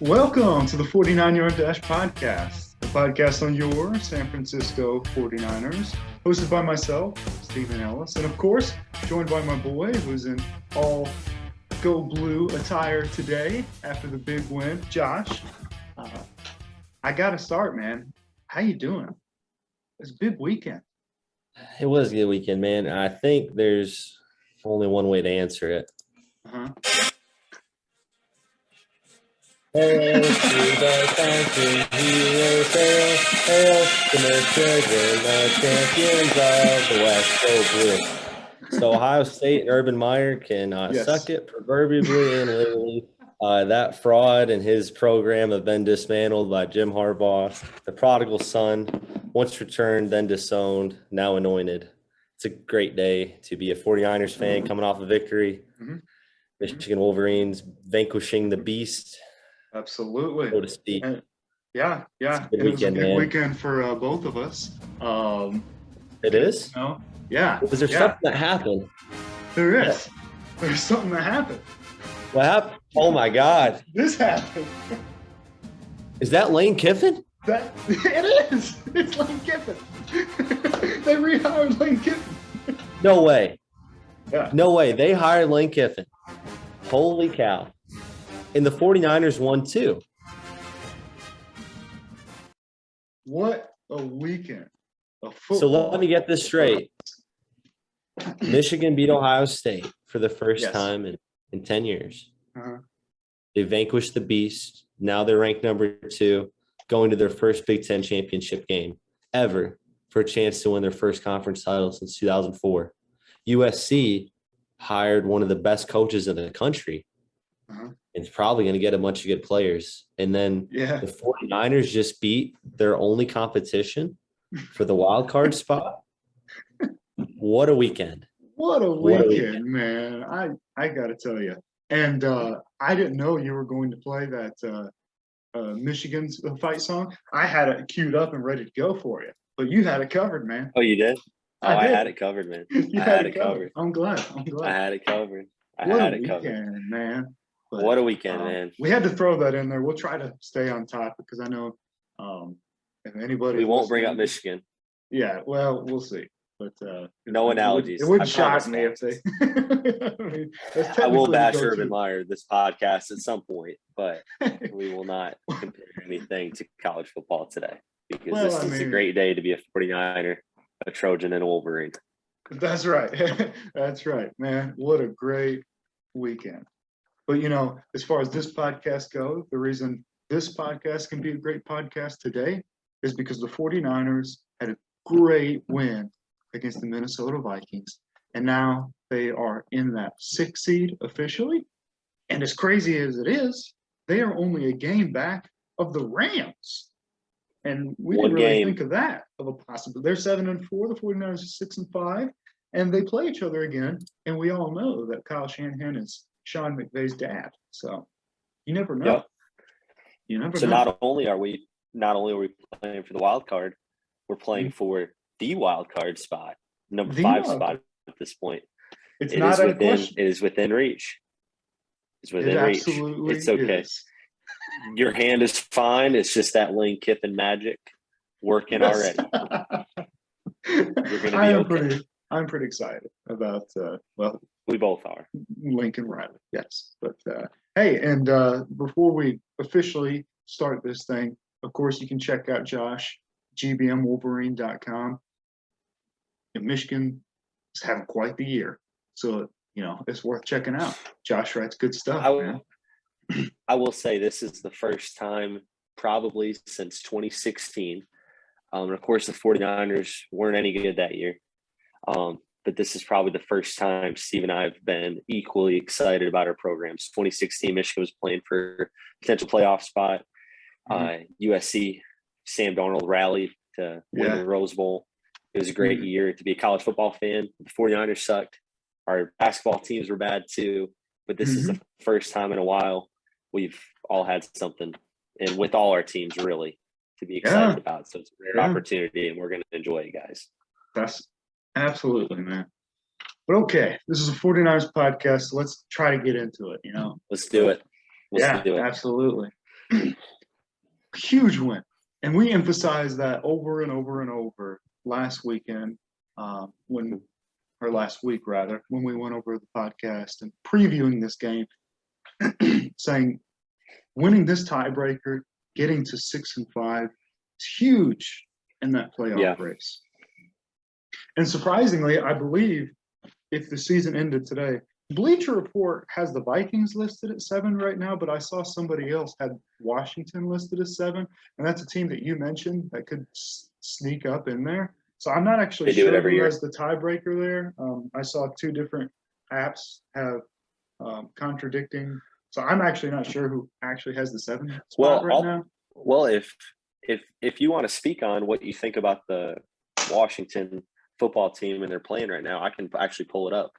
Welcome to the 49-Yard Dash Podcast, the podcast on your San Francisco 49ers, hosted by myself, Stephen Ellis, and of course, joined by my boy, who's in all Go Blue attire today after the big win, Josh. I got to start, man. How you doing? It's a big weekend. It was a good weekend, man. I think there's only one way to answer it. Hail to the conquering heroes, hail to the children, the champions of the West, Go Blue. So Ohio State and Urban Meyer can suck it proverbially and literally. That fraud and his program have been dismantled by Jim Harbaugh. The prodigal son, once returned, then disowned, now anointed. It's a great day to be a 49ers fan coming off a victory. Michigan Wolverines vanquishing the beast. Absolutely. So to speak. Yeah. It was a good weekend for both of us. It is? No. Yeah. Was there something that happened? There is. There's something that happened. What happened? Oh, my God. This happened. Is that Lane Kiffin? It is. It's Lane Kiffin. They rehired Lane Kiffin. No way. Yeah. No way. They hired Lane Kiffin. Holy cow. And the 49ers won too. What a weekend of football. So let me get this straight. Michigan beat Ohio State for the first time in 10 years. They vanquished the beast. Now they're ranked number 2, going to their first Big Ten championship game ever for a chance to win their first conference title since 2004. USC hired one of the best coaches in the country. It's probably going to get a bunch of good players. And then the 49ers just beat their only competition for the wild card spot. What a weekend. What a weekend, man. I got to tell you. And I didn't know you were going to play that Michigan's fight song. I had it queued up and ready to go for you. But you had it covered, man. Oh, you did? I had it covered, man. You had it covered. I'm glad. I had it covered. What a weekend, man. But, what a weekend, man. We had to throw that in there. We'll try to stay on topic because I know if anybody. We won't bring up Michigan. Yeah, well, we'll see. But no analogies. It wouldn't shock me if they. I will bash Urban Meyer this podcast at some point, but we will not compare anything to college football today because this is a great day to be a 49er, a Trojan, and a Wolverine. That's right. That's right, man. What a great weekend. But, as far as this podcast goes, the reason this podcast can be a great podcast today is because the 49ers had a great win against the Minnesota Vikings. And now they are in that 6th seed officially. And as crazy as it is, they are only a game back of the Rams. And we didn't really think of that, of a possibility. They're 7-4, the 49ers are 6-5, and they play each other again. And we all know that Kyle Shanahan is Sean McVay's dad. So you never know. Yep. You never know. So not only are we playing for the wild card, we're playing for the wild card spot, number 5 spot at this point. It is within reach. It's within reach. It's okay. Your hand is fine. It's just that Lane Kiffin magic working already. You're going to be okay. I'm pretty excited about, we both are. Lincoln Riley, yes. But, hey, and before we officially start this thing, of course, you can check out Josh, gbmwolverine.com. And Michigan is having quite the year. So, it's worth checking out. Josh writes good stuff, man. I will say this is the first time probably since 2016. And of course, the 49ers weren't any good that year. But this is probably the first time Steve and I have been equally excited about our programs. 2016, Michigan was playing for potential playoff spot. USC, Sam Darnold rallied to win the Rose Bowl. It was a great year to be a college football fan. The 49ers sucked. Our basketball teams were bad too. But this is the first time in a while we've all had something, and with all our teams really, to be excited about. So it's a great opportunity, and we're going to enjoy it, guys. That's absolutely, man. But okay, this is a 49ers podcast, so let's try to get into it, Let's do it. Let's do it. Absolutely. Huge win. And we emphasized that over and over and over last weekend, last week rather, when we went over the podcast and previewing this game, saying winning this tiebreaker, getting to 6-5, is huge in that playoff race. And surprisingly, I believe if the season ended today, Bleacher Report has the Vikings listed at 7 right now, but I saw somebody else had Washington listed as 7, and that's a team that you mentioned that could sneak up in there. So I'm not actually sure who has the tiebreaker there. I saw 2 different apps have contradicting. So I'm actually not sure who actually has the 7 spot right now. Well, if you want to speak on what you think about the Washington football team and they're playing right now, I can actually pull it up.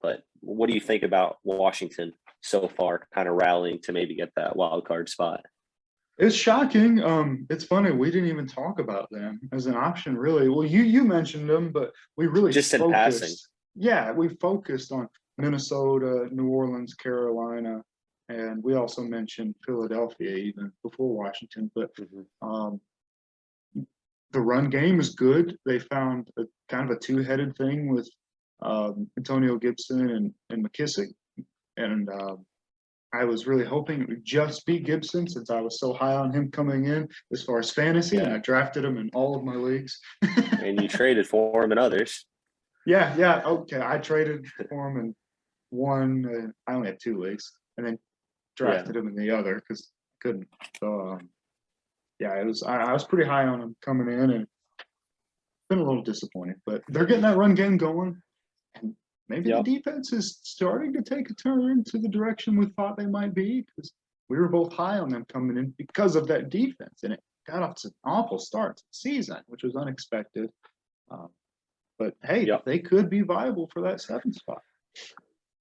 But what do you think about Washington so far, kind of rallying to maybe get that wild card spot? It's shocking. It's funny. We didn't even talk about them as an option, really. Well, you mentioned them, but we really just in passing. Yeah, we focused on Minnesota, New Orleans, Carolina, and we also mentioned Philadelphia even before Washington. But the run game is good. They found a kind of a 2-headed thing with Antonio Gibson and McKissick, and I was really hoping it would just be Gibson since I was so high on him coming in as far as fantasy, and I drafted him in all of my leagues. And you traded for him in others. Yeah, okay. I traded for him in one. I only had 2 leagues, and then drafted him in the other because I couldn't. So it was. I was pretty high on him coming in, and been a little disappointed. But they're getting that run game going. And maybe the defense is starting to take a turn to the direction we thought they might be, because we were both high on them coming in because of that defense. And it got off to an awful start to the season, which was unexpected. But, hey, they could be viable for that 7 spot.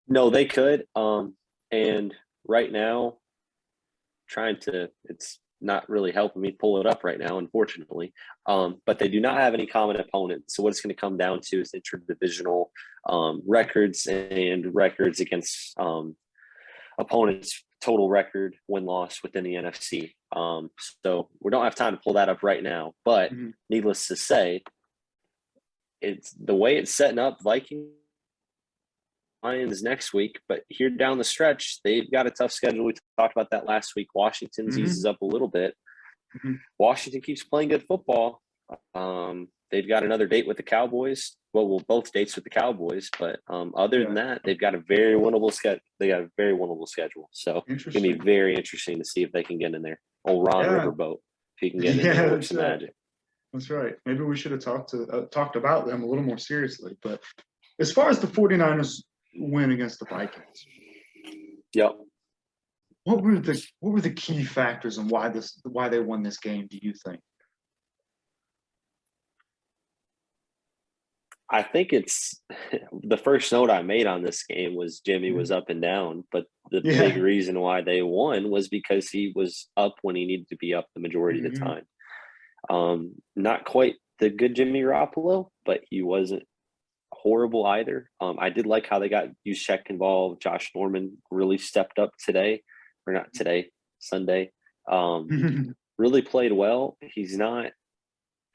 No, they could. And right now, it's not really helping me pull it up right now, unfortunately. But they do not have any common opponents. So what it's going to come down to is interdivisional records and records against opponents' total record win-loss within the NFC. So we don't have time to pull that up right now. But needless to say, it's the way it's setting up. Vikings Lions next week, but here down the stretch, they've got a tough schedule. We talked about that last week. Washington's eases up a little bit. Washington keeps playing good football. They've got another date with the Cowboys. Well, both dates with the Cowboys, but other than that, they've got a very winnable schedule. They got a very winnable schedule. So it's going to be very interesting to see if they can get in there. Old Ron Riverboat, if he can get in there, work some magic. That's right. Maybe we should have talked about them a little more seriously. But as far as the 49ers win against the Vikings. Yep. What were the key factors and why they won this game, do you think? I think it's the first note I made on this game was Jimmy was up and down, but the big reason why they won was because he was up when he needed to be up the majority of the time. Not quite the good Jimmy Garoppolo, but he wasn't horrible either. I did like how they got Juszczyk involved. Josh Norman really stepped up Sunday. Really played well. He's not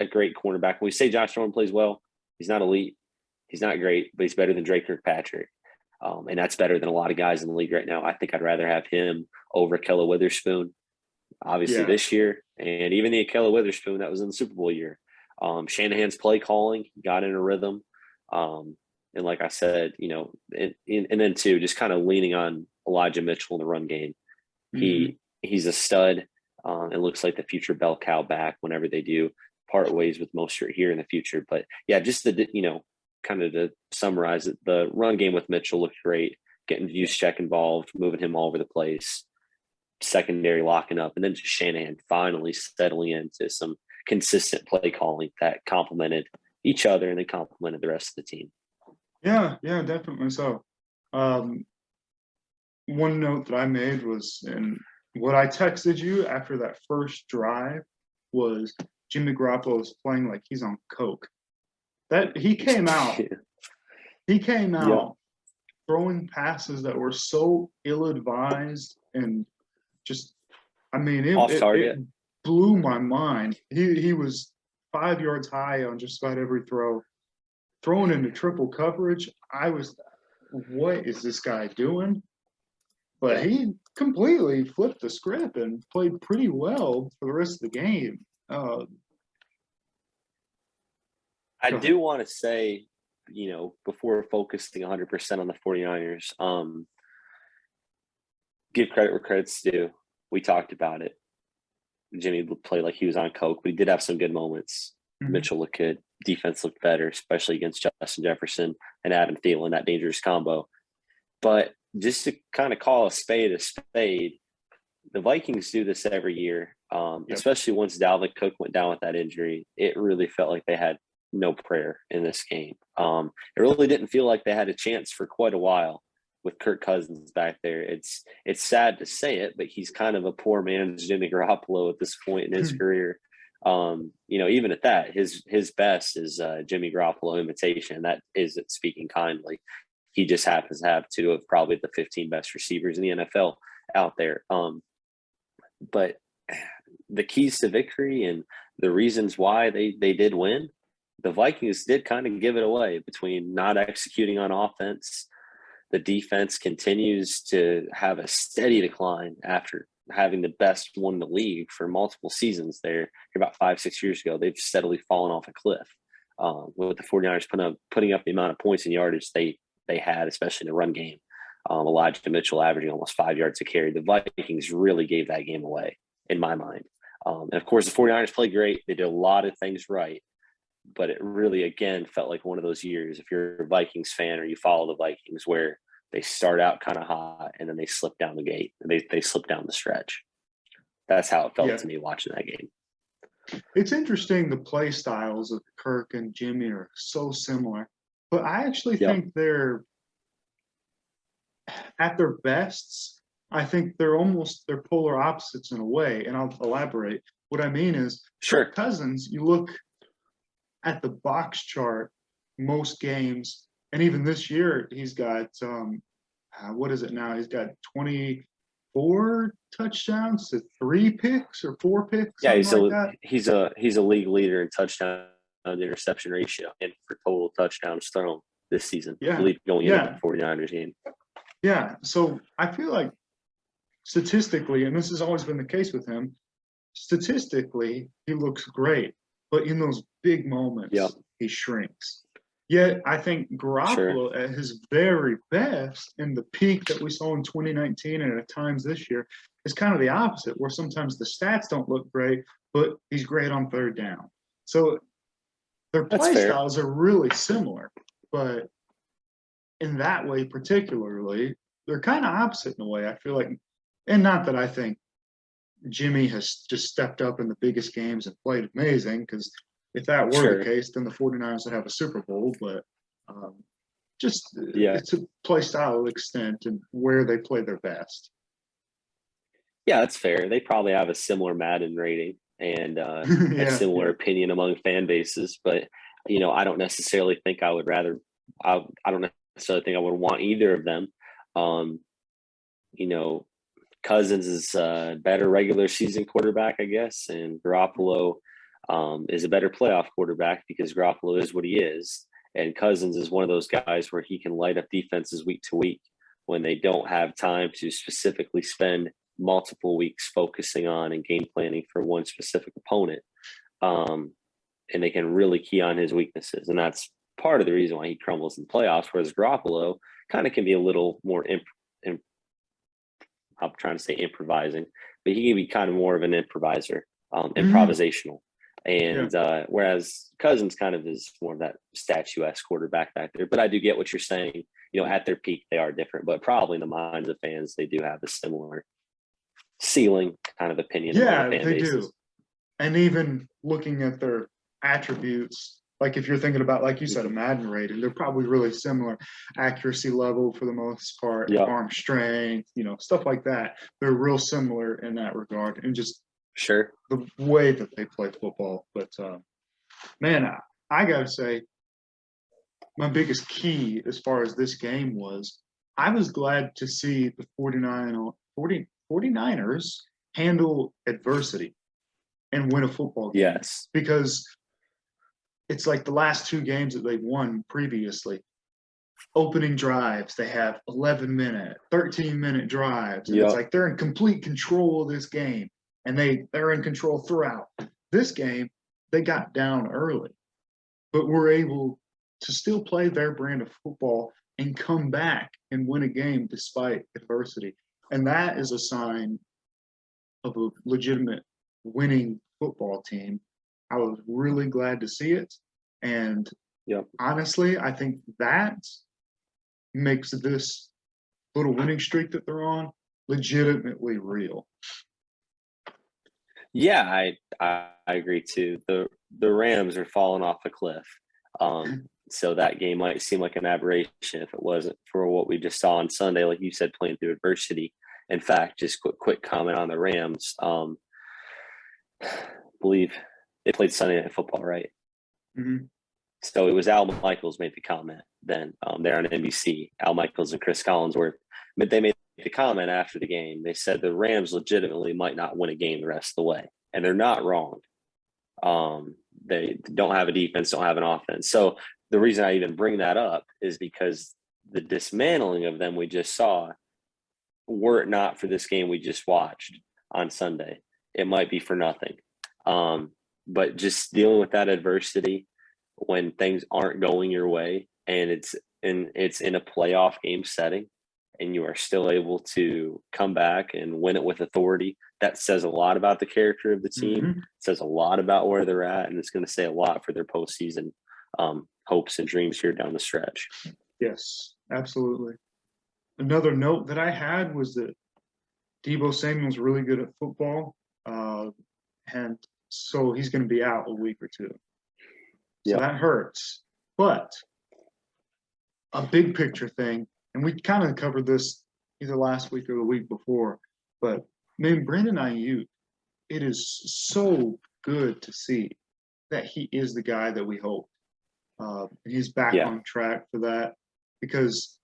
a great cornerback. When we say Josh Norman plays well, he's not elite. He's not great, but he's better than Drake Kirkpatrick. And that's better than a lot of guys in the league right now. I think I'd rather have him over Akella Witherspoon, obviously this year, and even the Akella Witherspoon that was in the Super Bowl year. Shanahan's play calling got in a rhythm. And like I said, and then too, just kind of leaning on Elijah Mitchell in the run game. He's a stud. It looks like the future bell cow back whenever they do part ways with Mostert here in the future. But yeah, just kind of to summarize it, the run game with Mitchell looked great, getting Juszczyk involved, moving him all over the place, secondary locking up, and then just Shanahan finally settling into some consistent play calling that complemented each other and then complemented the rest of the team. Yeah, definitely so. One note that I made was, and what I texted you after that first drive was Jimmy Garoppolo is playing like he's on coke. That he came out throwing passes that were so ill-advised and just I mean, Off it target. blew my mind. He was 5 yards high on just about every throw, thrown into triple coverage. I was, what is this guy doing? But Yeah. he completely flipped the script and played pretty well for the rest of the game. I Go ahead. do want to say, before focusing 100% on the 49ers, give credit where credit's due. We talked about it. Jimmy played like he was on coke, but he did have some good moments. Mhm. Mitchell looked good. Defense looked better, especially against Justin Jefferson and Adam Thielen, that dangerous combo. But just to kind of call a spade, the Vikings do this every year, especially once Dalvin Cook went down with that injury. It really felt like they had no prayer in this game. It really didn't feel like they had a chance for quite a while with Kirk Cousins back there. It's sad to say it, but he's kind of a poor man's Jimmy Garoppolo at this point in his career. Even at that, his best is Jimmy Garoppolo imitation. That isn't speaking kindly. He just happens to have two of probably the 15 best receivers in the NFL out there. But the keys to victory and the reasons why they did win, the Vikings did kind of give it away between not executing on offense. The defense continues to have a steady decline after having the best one in the league for multiple seasons there. About 5-6 years ago, they've steadily fallen off a cliff. With the 49ers putting up the amount of points and yardage they had, especially in the run game. Elijah Mitchell averaging almost 5 yards a carry. The Vikings really gave that game away, in my mind. And, of course, the 49ers played great. They did a lot of things right. But it really, again, felt like one of those years, if you're a Vikings fan or you follow the Vikings, where they start out kind of hot and then they slip down the gate. They slip down the stretch. That's how it felt to me watching that game. It's interesting the play styles of Kirk and Jimmy are so similar. But I actually think they're at their bests. I think they're polar opposites in a way, and I'll elaborate. What I mean is, Kirk Cousins, you look at the box chart most games, and even this year, he's got what is it now? He's got 24 touchdowns to 3 picks or 4 picks. Yeah, he's a league leader in touchdown to interception ratio and for total touchdowns thrown this season. Yeah, I believe going into the 49ers game. Yeah, so I feel like statistically, and this has always been the case with him, statistically, he looks great. But in those big moments, he shrinks. Yet, I think Garoppolo at his very best in the peak that we saw in 2019 and at times this year is kind of the opposite, where sometimes the stats don't look great, but he's great on third down. So their play styles are really similar, but in that way particularly, they're kind of opposite in a way. I feel like, and not that I think Jimmy has just stepped up in the biggest games and played amazing, because if that were the case, then the 49ers would have a Super Bowl, but it's a play style extent and where they play their best. Yeah, that's fair. They probably have a similar Madden rating and a similar opinion among fan bases, but I don't necessarily think I would want either of them. Cousins is a better regular season quarterback, I guess, and Garoppolo is a better playoff quarterback because Garoppolo is what he is. And Cousins is one of those guys where he can light up defenses week to week when they don't have time to specifically spend multiple weeks focusing on and game planning for one specific opponent. And they can really key on his weaknesses. And that's part of the reason why he crumbles in the playoffs, whereas Garoppolo kind of can be a little more I'm trying to say improvising, but he can be kind of more of an improviser, improvisational. And whereas Cousins kind of is more of that statuesque quarterback back there. But I do get what you're saying. At their peak, they are different, but probably in the minds of fans, they do have a similar ceiling kind of opinion. Yeah, they do. And even looking at their attributes, like if you're thinking about, like you said, a Madden rating, they're probably really similar. Accuracy level for the most part, arm strength, stuff like that. They're real similar in that regard, and just the way that they play football. But man, I gotta say, my biggest key as far as this game was, I was glad to see the 49ers handle adversity and win a football game. Yes. Because it's like the last 2 games that they've won previously. Opening drives, they have 11-minute, 13-minute drives. And it's like they're in complete control of this game. And they're in control throughout. This game, they got down early, but were able to still play their brand of football and come back and win a game despite adversity. And that is a sign of a legitimate winning football team. I was really glad to see it. And honestly, I think that makes this little winning streak that they're on legitimately real. Yeah, I agree too. The Rams are falling off a cliff. So that game might seem like an aberration if it wasn't for what we just saw on Sunday, like you said, playing through adversity. In fact, just quick comment on the Rams. Believe they played Sunday Night Football, right? Mm-hmm. So it was Al Michaels made the comment then there on NBC. Al Michaels and Chris Collinsworth, but they made the comment after the game. They said the Rams legitimately might not win a game the rest of the way, and they're not wrong. They don't have a defense, don't have an offense. So the reason I even bring that up is because the dismantling of them we just saw, were it not for this game we just watched on Sunday, it might be for nothing. But just dealing with that adversity when things aren't going your way, and it's in a playoff game setting, and you are still able to come back and win it with authority, that says a lot about the character of the team. Mm-hmm. It says a lot about where they're at, and it's going to say a lot for their postseason hopes and dreams here down the stretch. Yes, absolutely. Another note that I had was that Deebo Samuel's really good at football, and so he's going to be out a week or two. So that hurts. But a big picture thing, and we kind of covered this either last week or the week before, but man, Brandon Ayuk, it is so good to see that he is the guy that we hoped. He's back on track for that, because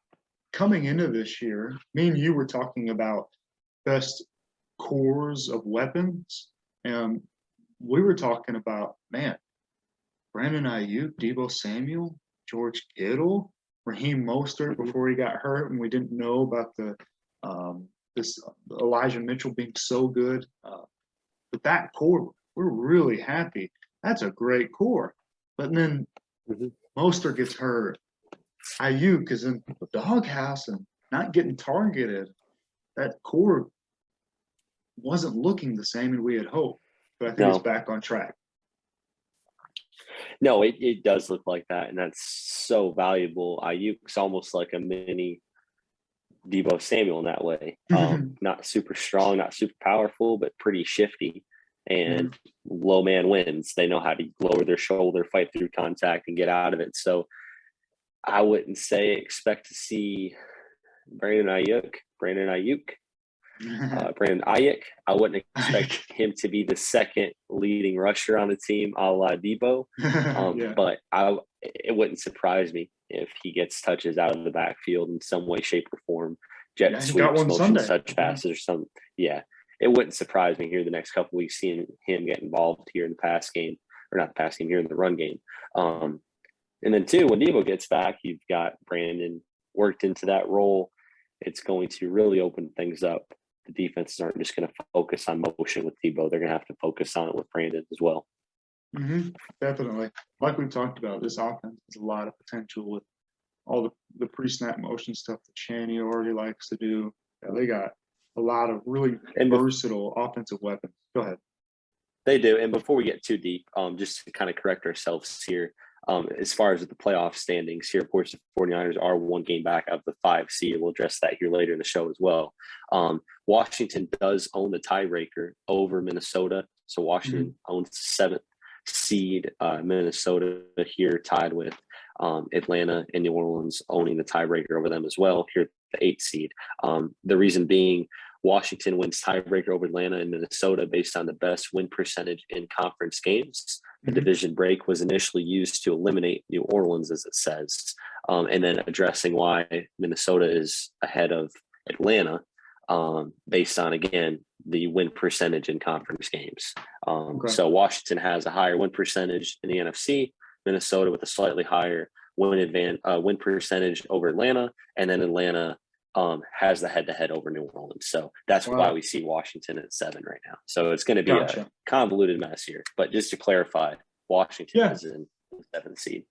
coming into this year, me and you were talking about best cores of weapons, and we were talking about, man, Brandon Ayuk, Deebo Samuel, George Kittle, Raheem Mostert before he got hurt, and we didn't know about this Elijah Mitchell being so good. But that core, we're really happy. That's a great core. But then Mostert gets hurt. Ayuk is in the doghouse and not getting targeted. That core wasn't looking the same as we had hoped. But I think it's back on track. No, it does look like that, and that's so valuable. Ayuk's almost like a mini Deebo Samuel in that way. Not super strong, not super powerful, but pretty shifty. And low man wins. They know how to lower their shoulder, fight through contact, and get out of it. So I wouldn't say expect to see Brandon Ayuk. I wouldn't expect him to be the second leading rusher on the team, a la Deebo. But it wouldn't surprise me if he gets touches out of the backfield in some way, shape, or form. Jet sweeps, motion touch passes, or something. Yeah, it wouldn't surprise me here the next couple of weeks seeing him get involved here in the pass game, or not the pass game, here in the run game. And then too, when Deebo gets back, you've got Brandon worked into that role. It's going to really open things up. The defenses aren't just going to focus on motion with Deebo. They're going to have to focus on it with Brandon as well. Definitely. Like we've talked about, this offense has a lot of potential with all the pre-snap motion stuff that Shanny already likes to do. They got a lot of really versatile offensive weapons. Go ahead. They do. And before we get too deep, just to kind of correct ourselves here, as far as the playoff standings here, of course, the 49ers are one game back of the 5 seed. We'll address that here later in the show as well. Washington does own the tiebreaker over Minnesota. So Washington owns the 7th seed. Minnesota here tied with Atlanta and New Orleans owning the tiebreaker over them as well. Here, the 8th seed. The reason being, Washington wins tiebreaker over Atlanta and Minnesota based on the best win percentage in conference games. The division break was initially used to eliminate New Orleans, as it says, and then addressing why Minnesota is ahead of Atlanta based on, again, the win percentage in conference games. Okay. So Washington has a higher win percentage in the NFC, Minnesota with a slightly higher win percentage over Atlanta, and then Atlanta has the head-to-head over New Orleans. So that's why we see Washington at 7 right now. So it's going to be a convoluted mess here. But just to clarify, Washington is in the 7th seed.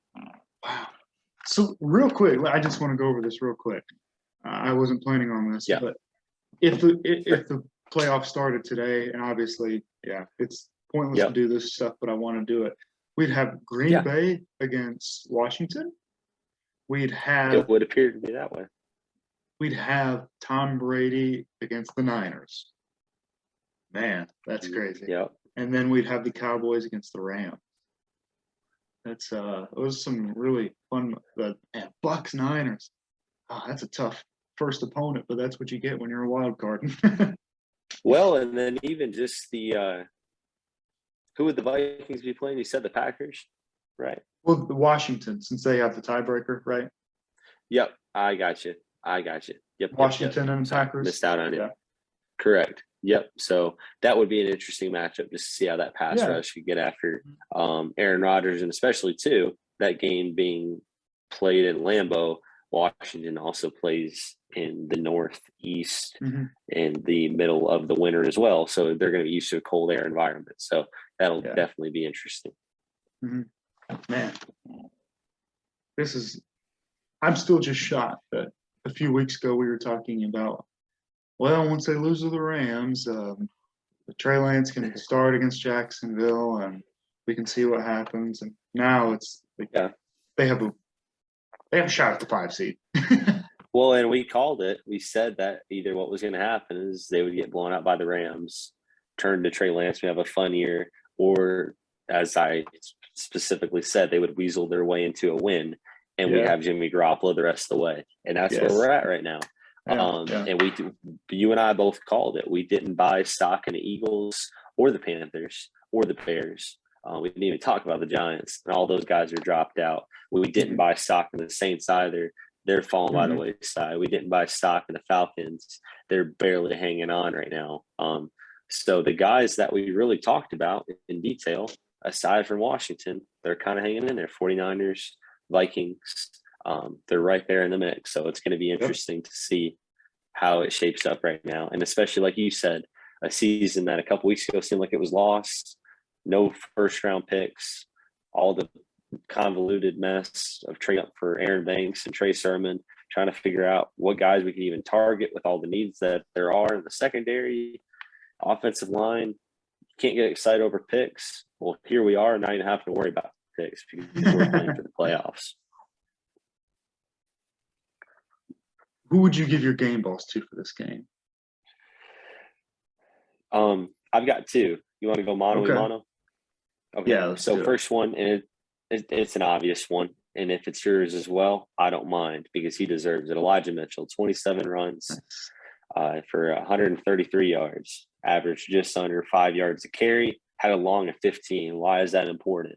Wow. So real quick, I just want to go over this real quick. I wasn't planning on this, but if the playoffs started today, and obviously, it's pointless to do this stuff, but I want to do it. We'd have Green Bay against Washington. It would appear to be that way. We'd have Tom Brady against the Niners. Man, that's crazy. Yep. And then we'd have the Cowboys against the Rams. That's those some really fun. Bucks Niners. Oh, that's a tough first opponent, but that's what you get when you're a wild card. Well, and then even just the who would the Vikings be playing? You said the Packers, right? Well, the Washington, since they have the tiebreaker, right? Yep, I got you. Yep. Washington and Packers. Missed out on it. Correct. Yep. So that would be an interesting matchup just to see how that pass rush could get after Aaron Rodgers, and especially too that game being played in Lambeau. Washington also plays in the Northeast in the middle of the winter as well, so they're going to be used to a cold air environment. So that'll definitely be interesting. Man, I'm still just shocked that a few weeks ago we were talking about, well, once they lose to the Rams, Trey Lance can start against Jacksonville and we can see what happens. And now it's they have a shot at the 5 seed. Well, and we called it. We said that either what was going to happen is they would get blown out by the Rams, turn to Trey Lance, we have a fun year, or as I specifically said, they would weasel their way into a win, and we have Jimmy Garoppolo the rest of the way. And that's where we're at right now. And you and I both called it. We didn't buy stock in the Eagles or the Panthers or the Bears. We didn't even talk about the Giants, and all those guys are dropped out. We didn't buy stock in the Saints either. They're falling by the wayside. We didn't buy stock in the Falcons. They're barely hanging on right now. So the guys that we really talked about in detail, aside from Washington, they're kind of hanging in there. 49ers, Vikings, they're right there in the mix. So it's going to be interesting to see how it shapes up right now. And especially, like you said, a season that a couple weeks ago seemed like it was lost. No first-round picks, all the convoluted mess of trading up for Aaron Banks and Trey Sermon, trying to figure out what guys we can even target with all the needs that there are in the secondary, offensive line. You can't get excited over picks. Well, here we are, not even having to worry about picks because we're playing for the playoffs. Who would you give your game balls to for this game? I've got 2. You want to go mono and mono? Okay. Yeah. So first one, and it's an obvious one, and if it's yours as well, I don't mind because he deserves it. Elijah Mitchell, 27 runs for 133 yards, averaged just under 5 yards a carry, had a long of 15. Why is that important?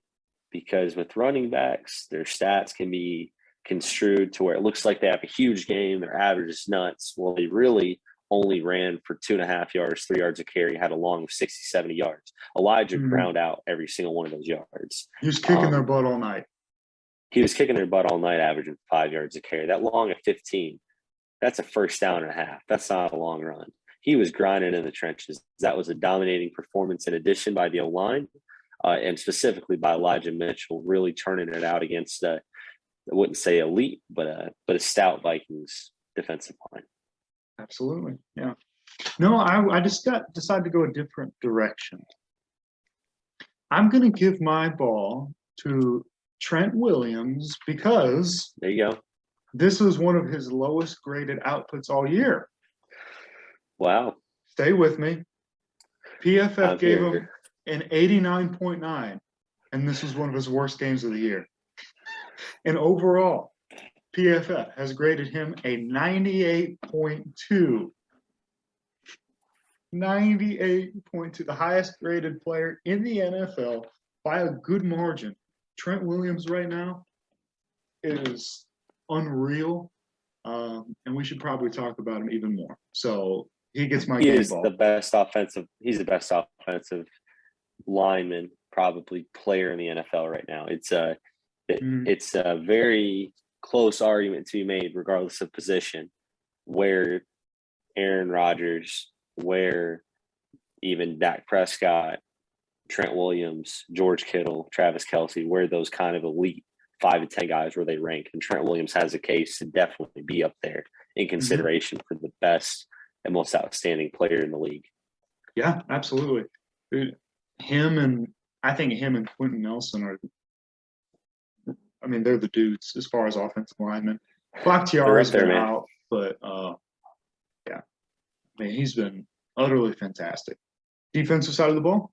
Because with running backs, their stats can be construed to where it looks like they have a huge game, their average is nuts. Well, they really only ran for 2.5 yards, 3 yards a carry, had a long of 60, 70 yards. Elijah ground out every single one of those yards. He was kicking their butt all night. He was kicking their butt all night, averaging 5 yards a carry. That long of 15, that's a first down and a half. That's not a long run. He was grinding in the trenches. That was a dominating performance in addition by the O-line and specifically by Elijah Mitchell, really turning it out against, I wouldn't say elite, but a stout Vikings defensive line. Absolutely. Yeah. No, I just decided to go a different direction. I'm going to give my ball to Trent Williams because there you go. This was one of his lowest graded outputs all year. Wow. Stay with me. PFF gave him an 89.9, and this was one of his worst games of the year. And overall, PFF has graded him a 98.2. 98.2, the highest graded player in the NFL by a good margin. Trent Williams right now is unreal, and we should probably talk about him even more. So He gets my He game is ball. the best offensive. He's the best offensive lineman, probably player in the NFL right now. It's a very close argument to be made, regardless of position, where Aaron Rodgers, where even Dak Prescott, Trent Williams, George Kittle, Travis Kelce, where those kind of elite 5 to 10 guys where they rank. And Trent Williams has a case to definitely be up there in consideration for the best and most outstanding player in the league. Yeah, absolutely. Dude, I think him and Quentin Nelson are, I mean, they're the dudes as far as offensive linemen. Bakhtiari's They're up there, been man. out, but yeah, I mean, he's been utterly fantastic. Defensive side of the ball?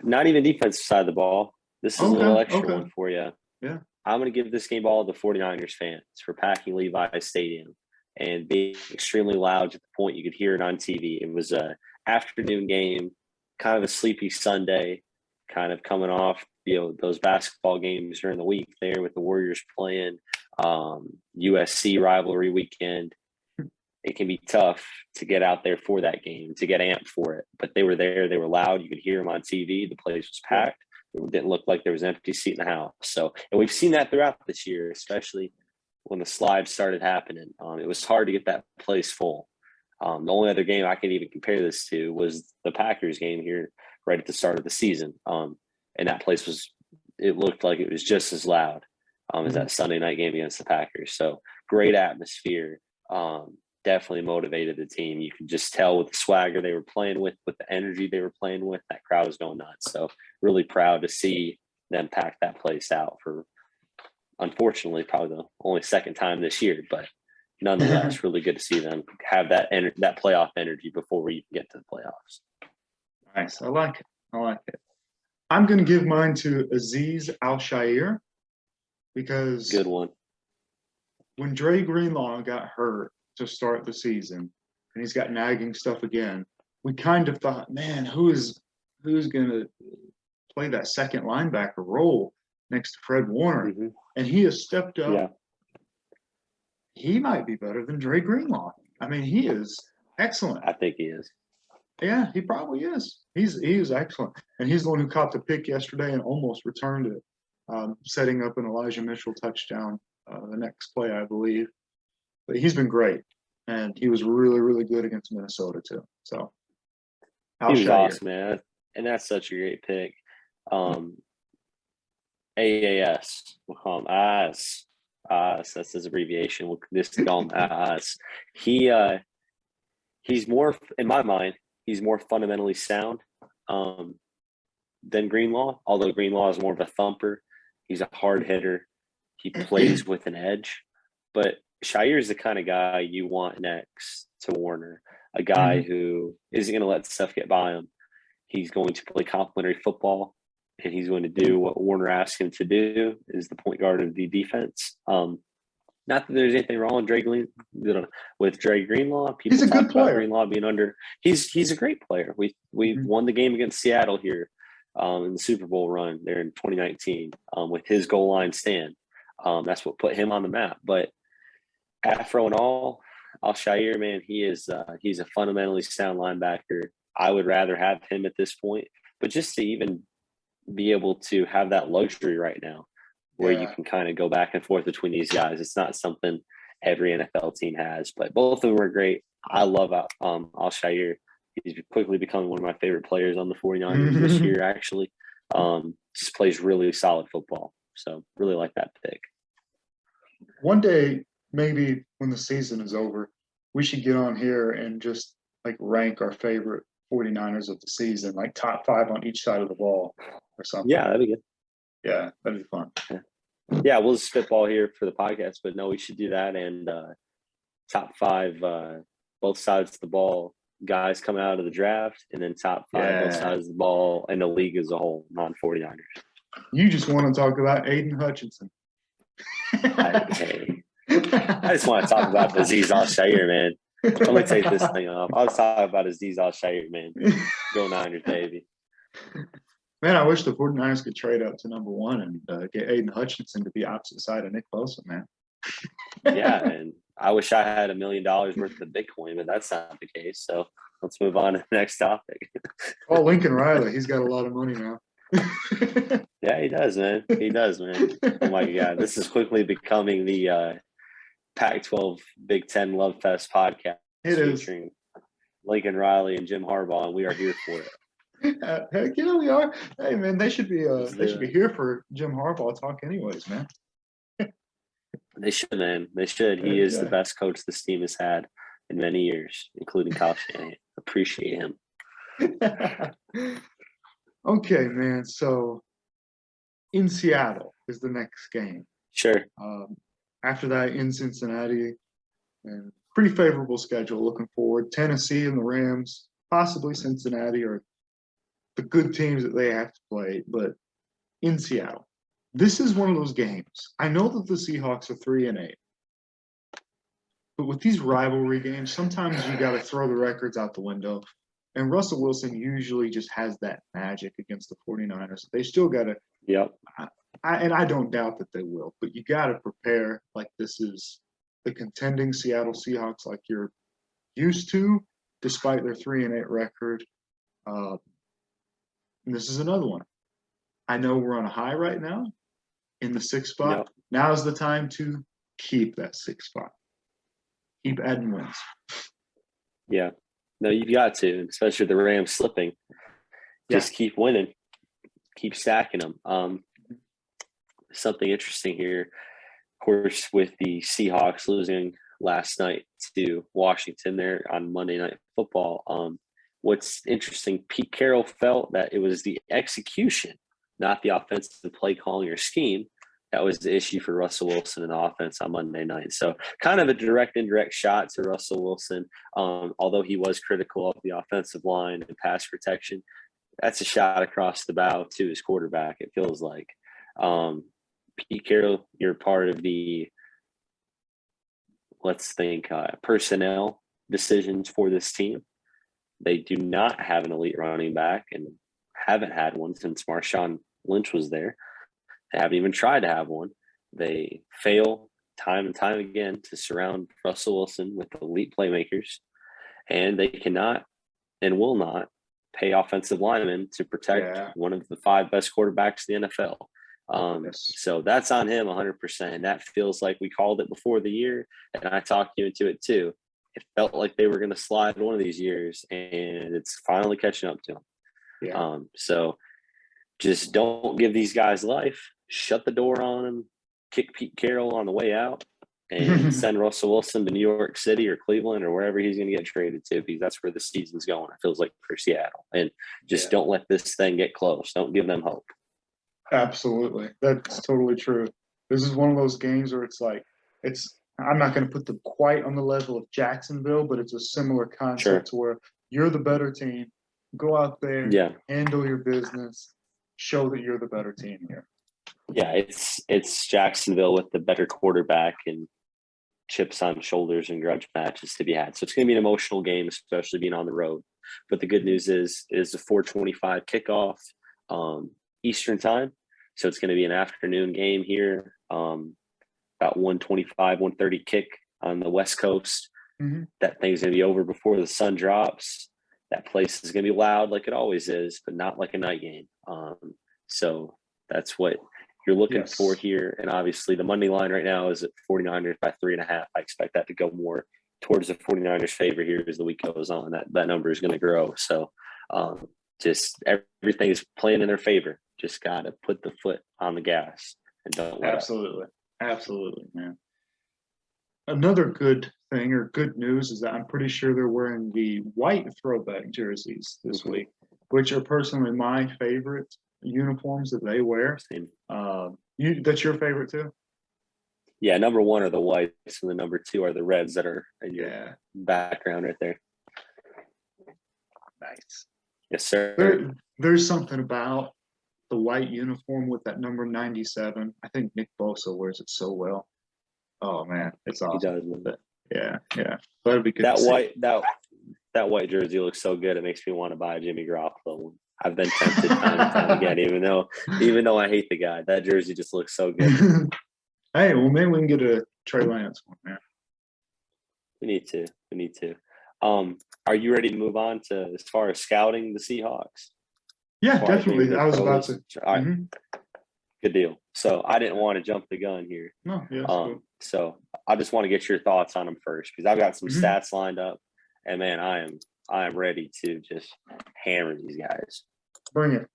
Not even defensive side of the ball. This is a little extra one for you. Yeah. I'm going to give this game ball to the 49ers fans for packing Levi's Stadium and being extremely loud to the point you could hear it on TV. It was a afternoon game, kind of a sleepy Sunday, kind of coming off, those basketball games during the week there with the Warriors playing, USC rivalry weekend. It can be tough to get out there for that game, to get amped for it. But they were there. They were loud. You could hear them on TV. The place was packed. It didn't look like there was an empty seat in the house. So, and we've seen that throughout this year, especially when the slides started happening. It was hard to get that place full. The only other game I can even compare this to was the Packers game here right at the start of the season. And that place it looked like it was just as loud as that Sunday night game against the Packers. So great atmosphere. Definitely motivated the team. You could just tell with the swagger they were playing with the energy they were playing with, that crowd was going nuts. So really proud to see them pack that place out for, unfortunately, probably the only second time this year, but nonetheless, really good to see them have that playoff energy before we even get to the playoffs. Nice. I like it. I'm going to give mine to Azeez Al-Shaair because good one. When Dre Greenlaw got hurt to start the season, and he's got nagging stuff again, we kind of thought, man, who's going to play that second linebacker role next to Fred Warner? Mm-hmm. And he has stepped up. Yeah. He might be better than Dre Greenlaw. I mean, he is excellent. I think he is. Yeah, he probably is. He is excellent. And he's the one who caught the pick yesterday and almost returned it, setting up an Elijah Mitchell touchdown the next play, I believe. But he's been great. And he was really, really good against Minnesota, too. So, he was awesome, man. And that's such a great pick. AAS. We'll call him AS. That's his abbreviation. We'll just call him AS. He's more, in my mind, he's more fundamentally sound than Greenlaw, although Greenlaw is more of a thumper. He's a hard hitter. He plays with an edge. But Shire is the kind of guy you want next to Warner, a guy who isn't going to let stuff get by him. He's going to play complementary football, and he's going to do what Warner asks him to do, is the point guard of the defense. Not that there's anything wrong with Dre Greenlaw. People he's a good player. Greenlaw being under. He's a great player. We won the game against Seattle here in the Super Bowl run there in 2019 with his goal line stand. That's what put him on the map. But Afro and all, Al-Shaair, man, he's a fundamentally sound linebacker. I would rather have him at this point, but just to even be able to have that luxury right now where you can kind of go back and forth between these guys. It's not something every NFL team has, but both of them are great. I love Al-Shaair. He's quickly becoming one of my favorite players on the 49ers this year, actually. Just plays really solid football. So really like that pick. One day, maybe when the season is over, we should get on here and just like rank our favorite 49ers of the season, like top 5 on each side of the ball or something. Yeah, that'd be good. Yeah, that'd be fun. Yeah, we'll just spitball here for the podcast, but no, we should do that. And top 5, both sides of the ball, guys coming out of the draft, and then top 5, both sides of the ball, and the league as a whole, non-49ers. You just want to talk about Aiden Hutchinson. I just want to talk about Azeez Al-Shaair, man. I'm going to take this thing off. I'll talk about Azeez Al-Shaair, man. Go Niners, baby. Man, I wish the 49ers could trade up to number 1 and get Aiden Hutchinson to be opposite side of Nick Bosa, man. Yeah, and I wish I had $1 million worth of Bitcoin, but that's not the case. So let's move on to the next topic. Oh, Lincoln Riley, he's got a lot of money now. Yeah, he does, man. He does, man. Oh my God, this is quickly becoming the Pac-12 Big Ten Love Fest podcast It is. featuring Lincoln Riley and Jim Harbaugh, and we are here for it. Heck yeah, we are. Hey man, they should be Let's do it. here for Jim Harbaugh talk anyways, man. They should, man. They should. He is the best coach this team has had in many years, including Kyle Shanahan. Appreciate him. Okay, man. So in Seattle is the next game. Sure. After that, in Cincinnati, and pretty favorable schedule looking forward. Tennessee and the Rams, possibly Cincinnati, are the good teams that they have to play. But in Seattle, this is one of those games. I know that the Seahawks are 3-8, but with these rivalry games, sometimes you got to throw the records out the window. And Russell Wilson usually just has that magic against the 49ers. They still got to. Yep. And I don't doubt that they will, but you got to prepare like this is the contending Seattle Seahawks like you're used to, despite their 3-8 record. And this is another one. I know we're on a high right now in the 6th spot. Yep. Now is the time to keep that 6th spot. Keep adding wins. Yeah. No, you've got to, especially the Rams slipping. Just keep winning. Keep stacking them. Something interesting here, of course, with the Seahawks losing last night to Washington there on Monday Night Football. What's interesting, Pete Carroll felt that it was the execution, not the offensive play calling or scheme, that was the issue for Russell Wilson in the offense on Monday night. So kind of a direct, indirect shot to Russell Wilson, although he was critical of the offensive line and pass protection. That's a shot across the bow to his quarterback, it feels like. Pete Carroll, you're part of the, let's think, personnel decisions for this team. They do not have an elite running back and haven't had one since Marshawn Lynch was there. They haven't even tried to have one. They fail time and time again to surround Russell Wilson with elite playmakers, and they cannot and will not pay offensive linemen to protect one of the 5 best quarterbacks in the NFL. So that's on him 100%. That feels like we called it before the year, and I talked you into it too. It felt like they were going to slide one of these years, and it's finally catching up to them. Yeah. So just don't give these guys life. Shut the door on them. Kick Pete Carroll on the way out, and send Russell Wilson to New York City or Cleveland or wherever he's going to get traded to, because that's where the season's going. It feels like for Seattle, and just don't let this thing get close. Don't give them hope. Absolutely. That's totally true. This is one of those games where it's like, I'm not going to put them quite on the level of Jacksonville, but it's a similar concept to where you're the better team. Go out there, handle your business, show that you're the better team here. Yeah, it's Jacksonville with the better quarterback and chips on shoulders and grudge matches to be had. So it's going to be an emotional game, especially being on the road. But the good news is the 4:25 kickoff Eastern time. So it's going to be an afternoon game here, about 1:25, 1:30 kick on the West Coast. Mm-hmm. That thing's going to be over before the sun drops. That place is going to be loud like it always is, but not like a night game. So that's what you're looking for here. And obviously the money line right now is at 49ers by 3.5. I expect that to go more towards the 49ers favor here as the week goes on. That number is going to grow. So just everything is playing in their favor. Just got to put the foot on the gas and don't let Absolutely, man. Another good thing or good news is that I'm pretty sure they're wearing the white throwback jerseys this week, which are personally my favorite uniforms that they wear. That's your favorite too? Yeah, number 1 are the whites, and the number 2 are the reds that are in your background right there. Nice. Yes, sir. There's something about the white uniform with that number 97. I think Nick Bosa wears it so well. Oh man, it's awesome. He does with it. Yeah. That'd be good. That white jersey looks so good. It makes me want to buy a Jimmy Garoppolo one. I've been tempted time and time again, even though I hate the guy. That jersey just looks so good. Hey, well, maybe we can get a Trey Lance one, man. We need to. Are you ready to move on to as far as scouting the Seahawks? Yeah, As far as maybe definitely. their I was about pros? to. All right, Mhm. good deal. So I didn't want to jump the gun here. No, yeah, that's cool. So I just want to get your thoughts on them first because I've got some Mhm. stats lined up, and man, I am ready to just hammer these guys. Bring it.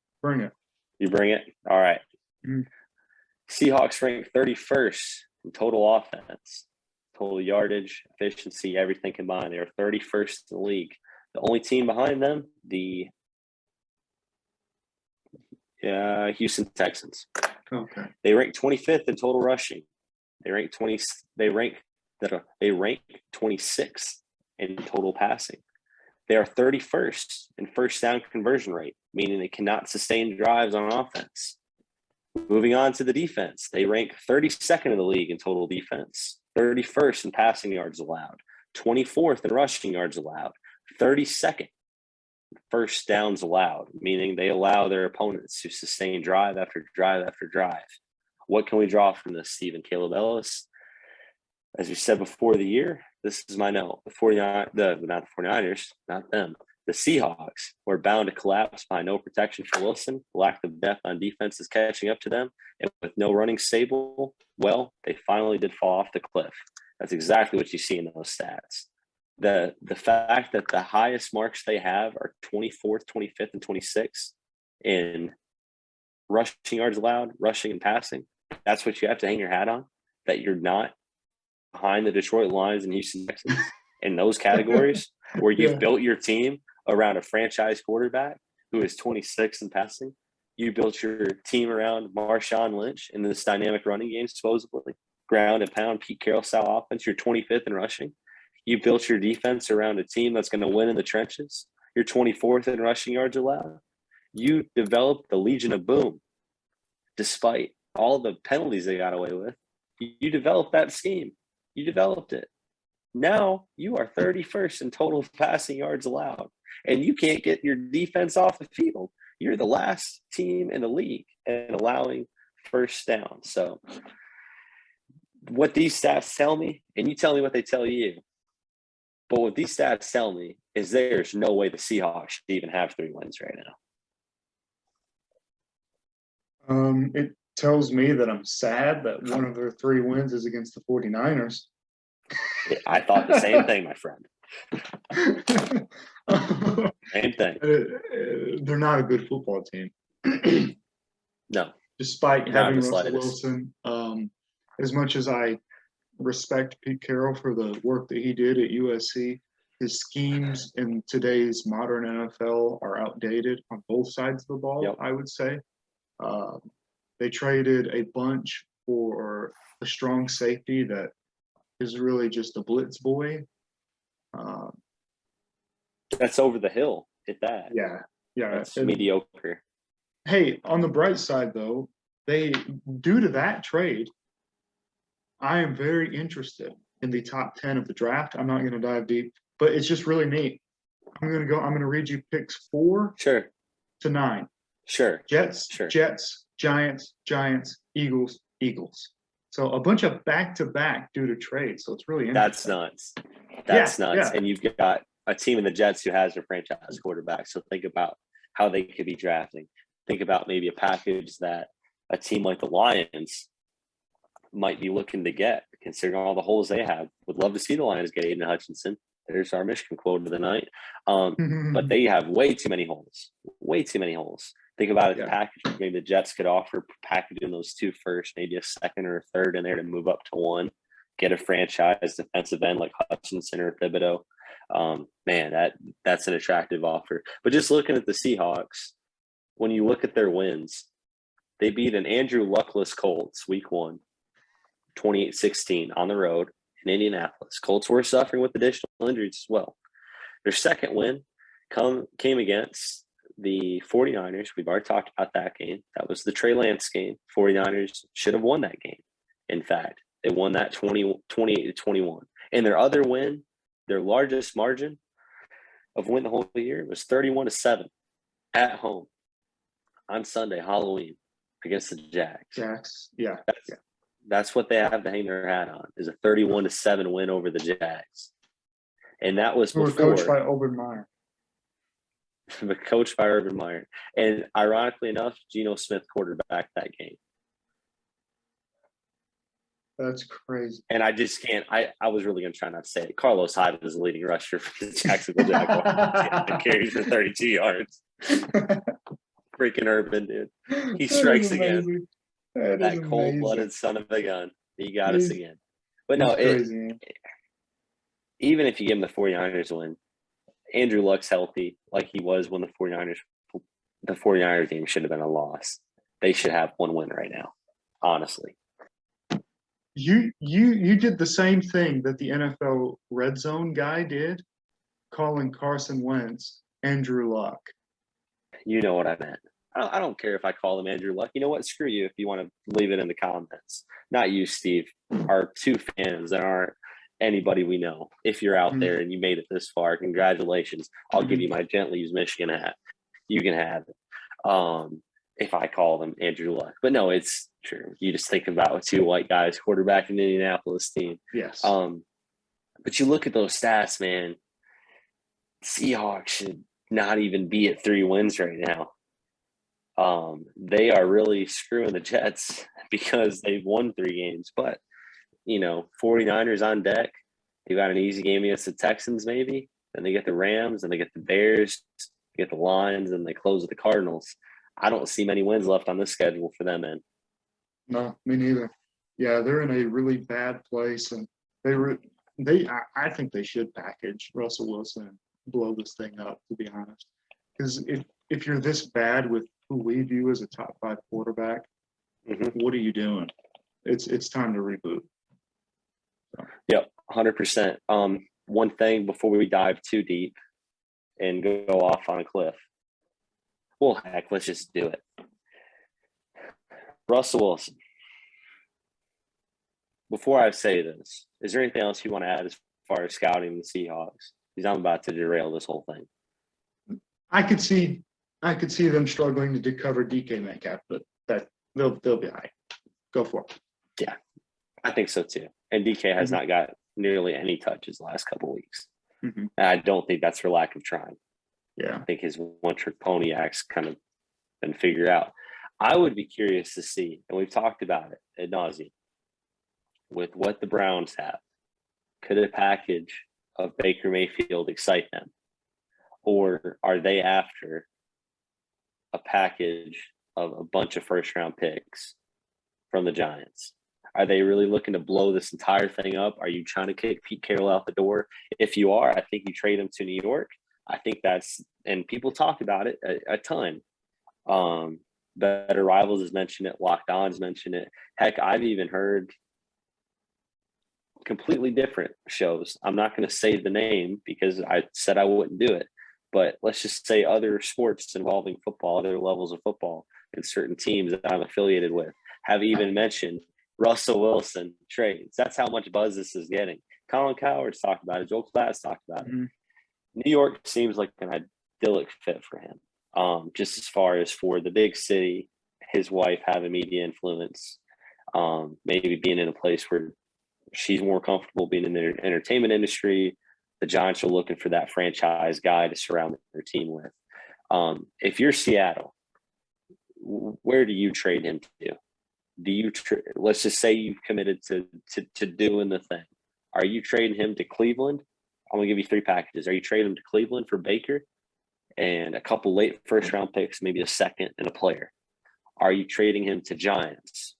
You bring it. All right. Mhm. Seahawks ranked 31st in total offense, total yardage, efficiency, everything combined. They are 31st in the league. The only team behind them, the Houston Texans. Okay. They rank 25th in total rushing. They rank 26th in total passing. They are 31st in first down conversion rate, meaning they cannot sustain drives on offense. Moving on to the defense, they rank 32nd in the league in total defense, 31st in passing yards allowed, 24th in rushing yards allowed, 32nd first downs allowed, meaning they allow their opponents to sustain drive after drive after drive. What can we draw from this, Stephen Caleb Ellis? As we said before the year, this is my note. Not the 49ers, not them. The Seahawks were bound to collapse by no protection for Wilson. Lack of depth on defense is catching up to them. And with no running stable, well, they finally did fall off the cliff. That's exactly what you see in those stats. The fact that the highest marks they have are 24th, 25th, and 26th in rushing yards allowed, rushing and passing, that's what you have to hang your hat on, that you're not behind the Detroit Lions and Houston Texans in those categories where you've built your team around a franchise quarterback who is 26 in passing. You built your team around Marshawn Lynch in this dynamic running game, supposedly ground and pound, Pete Carroll style offense. You're 25th in rushing. You built your defense around a team that's going to win in the trenches. You're 24th in rushing yards allowed. You developed the Legion of Boom, despite all the penalties they got away with. You developed that scheme. You developed it. Now you are 31st in total passing yards allowed, and you can't get your defense off the field. You're the last team in the league in allowing first down. So what these stats tell me, and you tell me what they tell you, but what these stats tell me is there's no way the Seahawks should even have 3 wins right now. It tells me that I'm sad that one of their 3 wins is against the 49ers. I thought the same thing, my friend. Same thing. They're not a good football team. No. Despite having Russell slightest. Wilson, as much as I respect Pete Carroll for the work that he did at USC, his schemes in today's modern NFL are outdated on both sides of the ball, Yep. I would say. They traded a bunch for a strong safety that is really just a blitz boy. That's over the hill at that. Yeah. That's mediocre. Hey, on the bright side, though, due to that trade, I am very interested in the top 10 of the draft. I'm not going to dive deep, but it's just really neat. I'm going to read you picks 4 to 9. Sure. Jets, Sure. Jets, Giants, Eagles, Eagles. So a bunch of back-to-back due to trade. So it's really interesting. That's nuts. Yeah. And you've got a team in the Jets who has their franchise quarterback. So think about how they could be drafting. Think about maybe a package that a team like the Lions might be looking to get, considering all the holes they have. Would love to see the Lions get Aiden Hutchinson. There's our Michigan quote of the night. But they have way too many holes. Think about a package maybe the Jets could offer, packaging those 2 first, maybe a second or a third in there to move up to 1, get a franchise defensive end like Hutchinson or Thibodeau. Man, that's an attractive offer. But just looking at the Seahawks, when you look at their wins, they beat an Andrew Luckless Colts week 1, 28-16 on the road in Indianapolis. Colts were suffering with additional injuries as well. Their second win came against the 49ers. We've already talked about that game. That was the Trey Lance game. 49ers should have won that game. In fact, they won that 28-21. And their other win, their largest margin of win the whole year, was 31-7 at home on Sunday, Halloween, against the Jags. Jags, yeah. That's what they have to hang their hat on, is a 31-7 win over the Jags. And that was Who were coached by before, Urban Meyer. but coached by Urban Meyer. And ironically enough, Geno Smith quarterbacked that game. That's crazy. And I just can't. I was really going to try not to say it. Carlos Hyde was the leading rusher for the Jacksonville Jaguars. He carries for 32 yards. Freaking Urban, dude. He strikes again. That cold-blooded son of a gun. He got us again. But no, even if you give him the 49ers win, Andrew Luck's healthy like he was when the 49ers game should have been a loss. They should have one win right now, honestly. You did the same thing that the NFL Red Zone guy did, calling Carson Wentz Andrew Luck. You know what I meant. I don't care if I call him Andrew Luck. You know what? Screw you if you want to leave it in the comments. Not you, Steve. Our two fans that aren't anybody we know. If you're out there and you made it this far, congratulations. I'll give you my gently used Michigan hat. You can have it. If I call them Andrew Luck. But no, it's true. You just think about two white guys quarterbacking the Indianapolis team. Yes. But you look at those stats, man. Seahawks should not even be at 3 wins right now. They are really screwing the Jets because they've won 3 games. But, 49ers on deck. They've got an easy game against the Texans maybe. Then they get the Rams, and they get the Bears, get the Lions, and they close with the Cardinals. I don't see many wins left on this schedule for them, man. No, me neither. Yeah, they're in a really bad place, and I think they should package Russell Wilson and blow this thing up, to be honest. Because if you're this bad with who we view as a top 5 quarterback, what are you doing? It's time to reboot. So. Yep, 100%. One thing before we dive too deep and go off on a cliff. Well, heck, let's just do it. Russell Wilson. Before I say this, is there anything else you want to add as far as scouting the Seahawks? Because I'm about to derail this whole thing. I could see them struggling to cover DK Metcalf, but that they'll be all right. Go for it. Yeah, I think so too. And DK has not got nearly any touches the last couple of weeks. And I don't think that's for lack of trying. Yeah. I think his one-trick pony act's kind of been figured out. I would be curious to see, and we've talked about it ad nauseum, with what the Browns have. Could a package of Baker Mayfield excite them? Or are they after a package of a bunch of first-round picks from the Giants? Are they really looking to blow this entire thing up? Are you trying to kick Pete Carroll out the door? If you are, I think you trade him to New York. I think that's – and people talk about it a ton. Better Rivals has mentioned it. Locked On's mentioned it. Heck, I've even heard completely different shows. I'm not going to say the name because I said I wouldn't do it. But let's just say other sports involving football, other levels of football, and certain teams that I'm affiliated with have even mentioned Russell Wilson trades. That's how much buzz this is getting. Colin Cowherd's talked about it. Joel Klatt's talked about it. New York seems like an idyllic fit for him. Just as far as for the big city, his wife having media influence, maybe being in a place where she's more comfortable being in the entertainment industry. The Giants are looking for that franchise guy to surround their team with. If you're Seattle, where do you trade him to? Let's just say you've committed to doing the thing. Are you trading him to Cleveland? I'm going to give you 3 packages. Are you trading him to Cleveland for Baker and a couple late first-round picks, maybe a second and a player? Are you trading him to Giants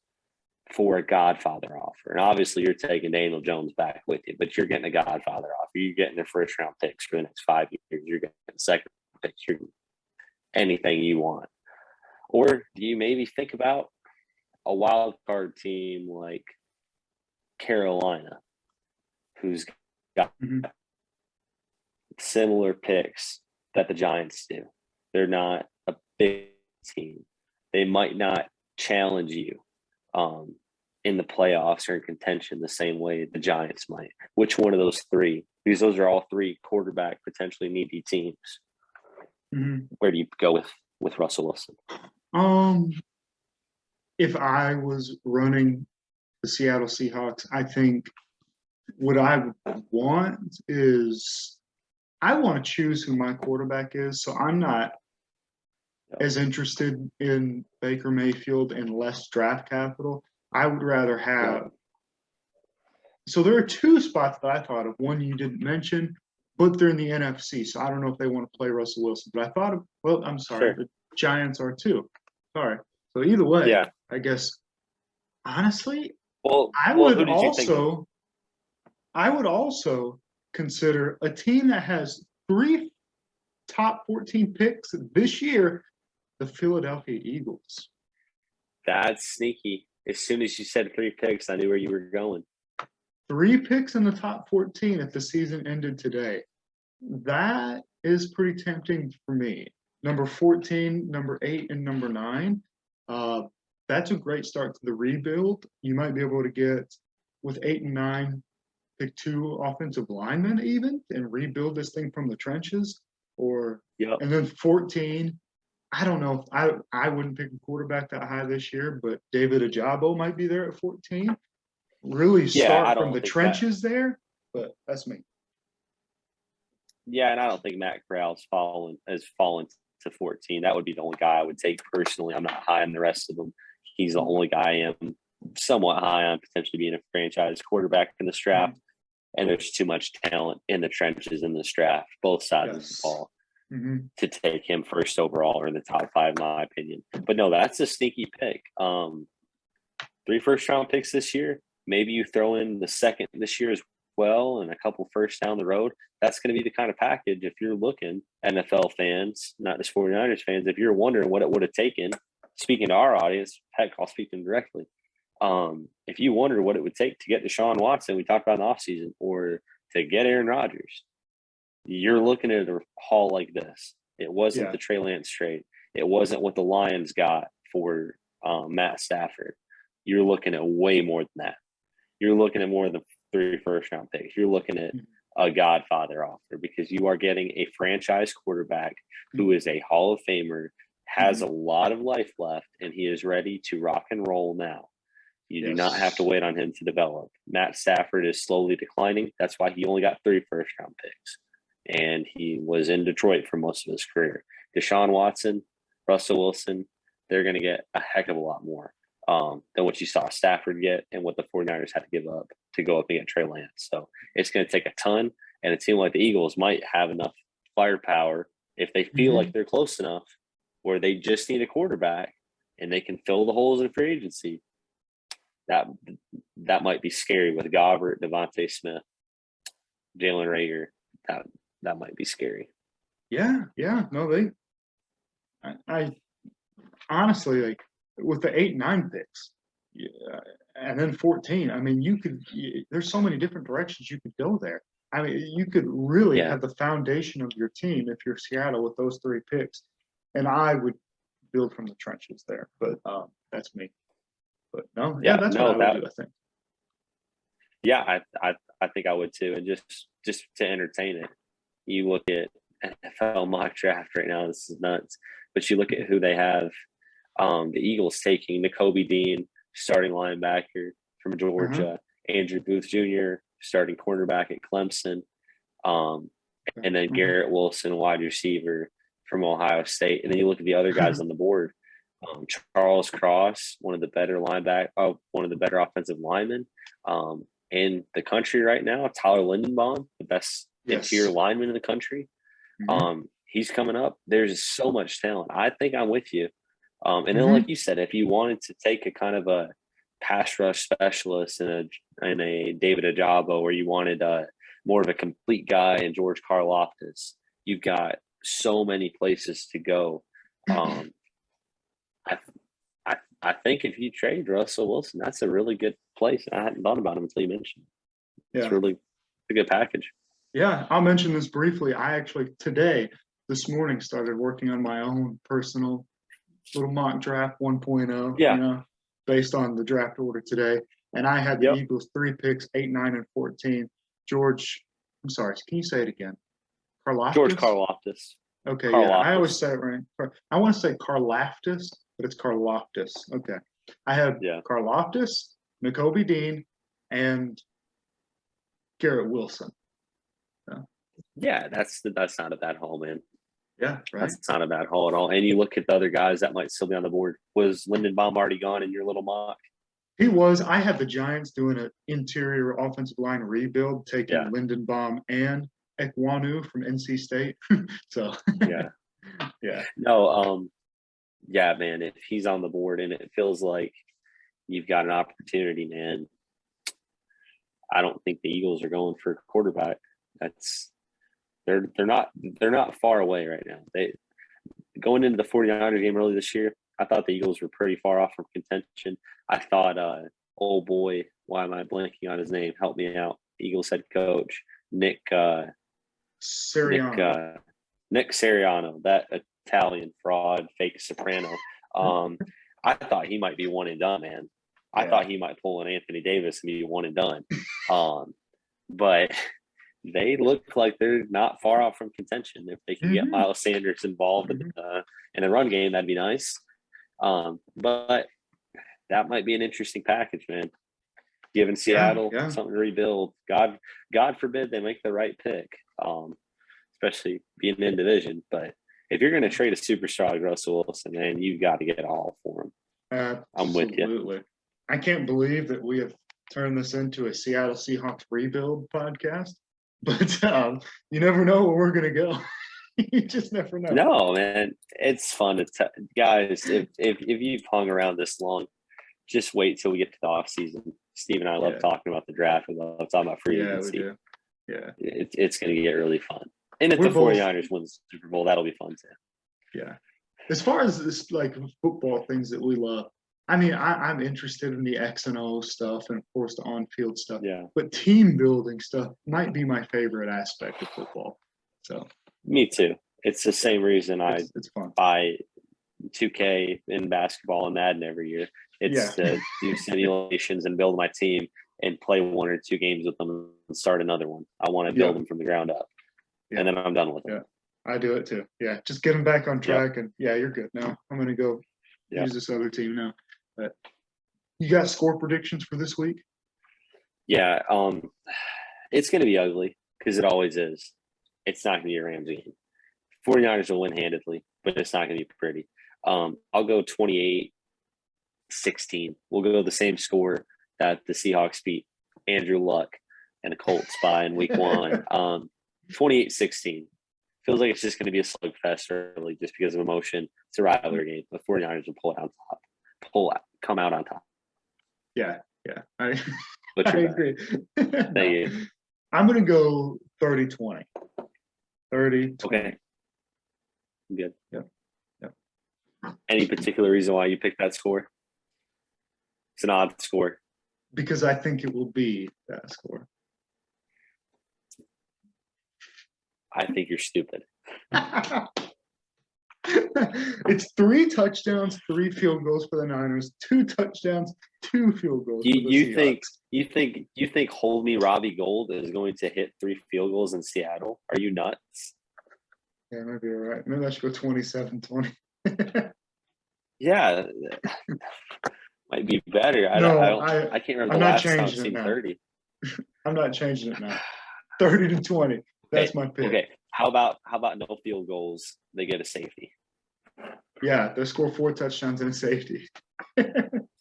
for a Godfather offer? And obviously you're taking Daniel Jones back with you, but you're getting a Godfather offer. You're getting their first-round picks for the next 5 years. You're getting second picks. You're anything you want. Or do you maybe think about a wild card team like Carolina, who's got similar picks that the Giants do? They're not a big team. They might not challenge you in the playoffs or in contention the same way the Giants might. Which one of those 3? Because those are all 3 quarterback potentially needy teams. Where do you go with Russell Wilson? If I was running the Seattle Seahawks, I think what I want is I want to choose who my quarterback is. So I'm not as interested in Baker Mayfield and less draft capital. I would rather have. So there are two spots that I thought of. One you didn't mention, but they're in the NFC. So I don't know if they want to play Russell Wilson. But I thought of, well, I'm sorry, the Giants are too. Sorry. So either way, I guess honestly, I would also consider a team that has 3 top 14 picks this year, the Philadelphia Eagles. That's sneaky. As soon as you said 3 picks, I knew where you were going. 3 picks in the top 14 if the season ended today. That is pretty tempting for me. Number 14, number 8, and number 9. That's a great start to the rebuild. You might be able to get, with 8 and 9, pick 2 offensive linemen even and rebuild this thing from the trenches. And then 14, I don't know. I wouldn't pick a quarterback that high this year, but David Ajabo might be there at 14. Really start from the trenches there, but that's me. Yeah, and I don't think Matt Corral's has fallen to 14. That would be the only guy I would take personally. I'm not high on the rest of them. He's the only guy I am somewhat high on potentially being a franchise quarterback in this draft. And there's too much talent in the trenches in this draft, both sides of the ball, to take him first overall or in the top 5, in my opinion. But no, that's a sneaky pick. 3 first-round picks this year. Maybe you throw in the second this year as well and a couple first down the road. That's going to be the kind of package if you're looking, NFL fans, not just 49ers fans, if you're wondering what it would have taken, speaking to our audience, heck, I'll speak to them directly. If you wonder what it would take to get Deshaun Watson, we talked about in the offseason, or to get Aaron Rodgers, you're looking at a haul like this. It wasn't the Trey Lance trade. It wasn't what the Lions got for Matt Stafford. You're looking at way more than that. You're looking at more than 3 first-round picks. You're looking at a Godfather offer because you are getting a franchise quarterback who is a Hall of Famer, has a lot of life left, and he is ready to rock and roll now. You do not have to wait on him to develop. Matt Stafford is slowly declining. That's why he only got 3 first-round picks, and he was in Detroit for most of his career. Deshaun Watson, Russell Wilson, they're going to get a heck of a lot more than what you saw Stafford get and what the 49ers had to give up to go up and get Trey Lance. So it's going to take a ton, and a team like the Eagles might have enough firepower if they feel like they're close enough where they just need a quarterback and they can fill the holes in free agency. That might be scary with Gobbert, Devontae Smith, Jalen Reagor. That might be scary. Yeah. No, I honestly, like, with the 8, 9 picks, and then 14. I mean, there's so many different directions you could go there. I mean, you could really have the foundation of your team if you're Seattle with those 3 picks. And I would build from the trenches there, but that's me. But no, that's what I would do, I think. Yeah, I think I would too. And just to entertain it, you look at NFL mock draft right now. This is nuts. But you look at who they have. The Eagles taking Nakobe Dean, starting linebacker from Georgia, Andrew Booth Jr., starting cornerback at Clemson, and then Garrett Wilson, wide receiver from Ohio State. And then you look at the other guys on the board. Charles Cross, one of the better offensive linemen in the country right now. Tyler Lindenbaum, the best interior lineman in the country. He's coming up. There's so much talent. I think I'm with you. And then, like you said, if you wanted to take a kind of a pass rush specialist in a David Ajabo, or you wanted more of a complete guy in George Karlaftis, you've got so many places to go. I think if you trade Russell Wilson, that's a really good place. I hadn't thought about him until you mentioned it. It's really a good package. Yeah, I'll mention this briefly. I actually this morning started working on my own personal little mock draft 1.0, based on the draft order today. And I had the Eagles 3 picks, 8, 9, and 14. I'm sorry, can you say it again? Karlaftis? George Karlaftis. Okay, I always say it right. I want to say Karlaftis, but it's Karlaftis. Okay. I had Karlaftis, Nakobe Dean, and Garrett Wilson. Yeah, that's not a bad haul, man. Yeah, right. That's not a bad haul at all. And you look at the other guys that might still be on the board. Was Lindenbaum already gone in your little mock? He was. I had the Giants doing an interior offensive line rebuild, taking Yeah. Lindenbaum and Ekwonu from NC State. So Yeah. yeah. No, yeah, man, if he's on the board and it feels like you've got an opportunity, man, I don't think the Eagles are going for a quarterback. They're not far away right now. They going into the 49ers game early this year, I thought the Eagles were pretty far off from contention. I thought, oh boy, why am I blanking on his name? Help me out. Eagles head coach, Nick Sirianni. Nick Sirianni, that Italian fraud, fake soprano. I thought he might be one and done, man. I thought he might pull an Anthony Davis and be one and done. But they look like they're not far off from contention. If they can get Miles Sanders involved in the run game, that'd be nice. But that might be an interesting package, man. Giving Seattle something to rebuild. God forbid they make the right pick, especially being in division. But if you're going to trade a superstar like Russell Wilson, man, you've got to get all for him. I'm with you. Absolutely. I can't believe that we have turned this into a Seattle Seahawks rebuild podcast. But you never know where we're going to go. You just never know. No, man. It's fun. Guys, if you've hung around this long, just wait till we get to the off season. Steve and I love talking about the draft. We love talking about free agency. We do. Yeah. It's going to get really fun. And if the 49ers win the Super Bowl, that'll be fun too. Yeah. As far as this, like, football things that we love, I mean, I'm interested in the X and O stuff and, of course, the on-field stuff. Yeah. But team building stuff might be my favorite aspect of football. So. Me too. It's the same reason it's fun. buy 2K in basketball and Madden every year. It's to do simulations and build my team and play 1 or 2 games with them and start another one. I want to build them from the ground up. Yeah. And then I'm done with it. I do it too. Yeah. Just get them back on track and you're good. Now I'm going to go use this other team now. But you got score predictions for this week? Yeah. It's going to be ugly because it always is. It's not going to be a Rams game. 49ers will win handedly, but it's not going to be pretty. I'll go 28-16. We'll go the same score that the Seahawks beat Andrew Luck and the Colts by in week 1. 28-16. Feels like it's just going to be a slugfest early just because of emotion. It's a rivalry game. The 49ers will pull it on top. Come out on top. Yeah. I agree. Thank you. I'm going to go 30-20. 30-20. Okay. Good. Yep. Any particular reason why you picked that score? It's an odd score. Because I think it will be that score. I think you're stupid. It's 3 touchdowns, 3 field goals for the Niners, 2 touchdowns, 2 field goals. You think Hold Me Robbie Gold is going to hit 3 field goals in Seattle? Are you nuts? Yeah, maybe you're right. Maybe I should go 27-20. Yeah, might be better. I can't remember the last time I've seen 30. I'm not changing it now. 30-20. That's my pick. Okay. How about no field goals? They get a safety. Yeah, they score 4 touchdowns and a safety.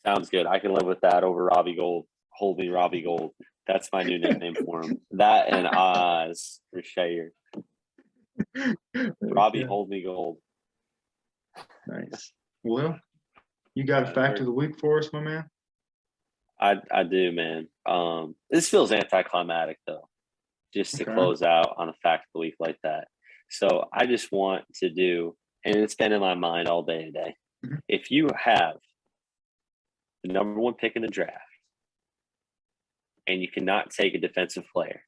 Sounds good. I can live with that over Robbie Gold. Hold Me Robbie Gold. That's my new nickname for him. That and Oz for Shayer. Robbie, Hold Me Gold. Nice. Well, you got a fact of the week for us, my man? I do, man. This feels anticlimactic though, just to close out on a fact of the week like that. So I just want to do, and it's been in my mind all day today. Mm-hmm. If you have the number 1 pick in the draft and you cannot take a defensive player,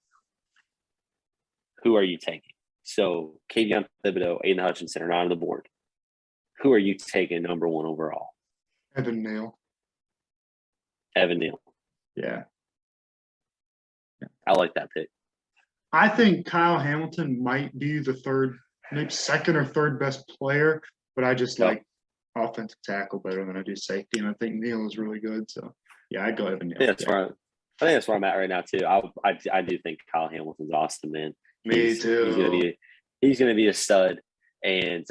who are you taking? So Kayvon Thibodeau, Aiden Hutchinson are not on the board. Who are you taking number 1 overall? Evan Neal. Yeah. I like that pick. I think Kyle Hamilton might be the third, maybe second or third best player, but I just like offensive tackle better than I do safety, and I think Neal is really good. So, Yeah, I'd go Evan Neal. I think that's where I'm at right now too. I do think Kyle Hamilton's awesome, man. Me too. He's gonna be a stud. And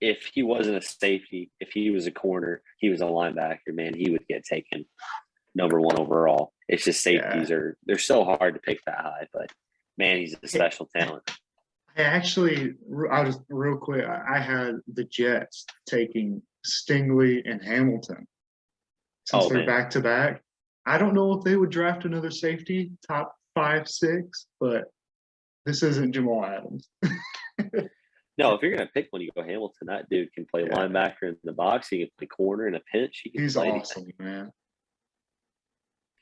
if he wasn't a safety, if he was a corner, he was a linebacker, man, he would get taken number 1 overall. It's just safeties they're so hard to pick that high, but man, he's a special talent. I'll just real quick. I had the Jets taking Stingley and Hamilton since they're back to back. I don't know if they would draft another safety top 5, 6, but this isn't Jamal Adams. No, if you're gonna pick one, you go Hamilton. That dude can play linebacker in the box. He can play corner in a pinch. He's awesome, man.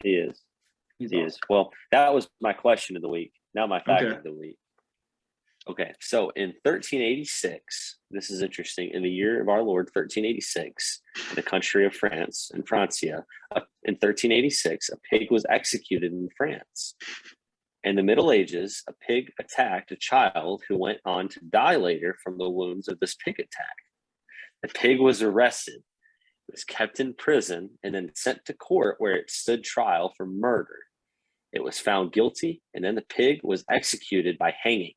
He is. He's awesome. Well, that was my question of the week. Now my fact of the week. Okay, so in 1386, this is interesting. In the year of our Lord, 1386, in the country of France, in Francia, in 1386, a pig was executed in France. In the Middle Ages, a pig attacked a child who went on to die later from the wounds of this pig attack. The pig was arrested, was kept in prison, and then sent to court where it stood trial for murder. It was found guilty, and then the pig was executed by hanging.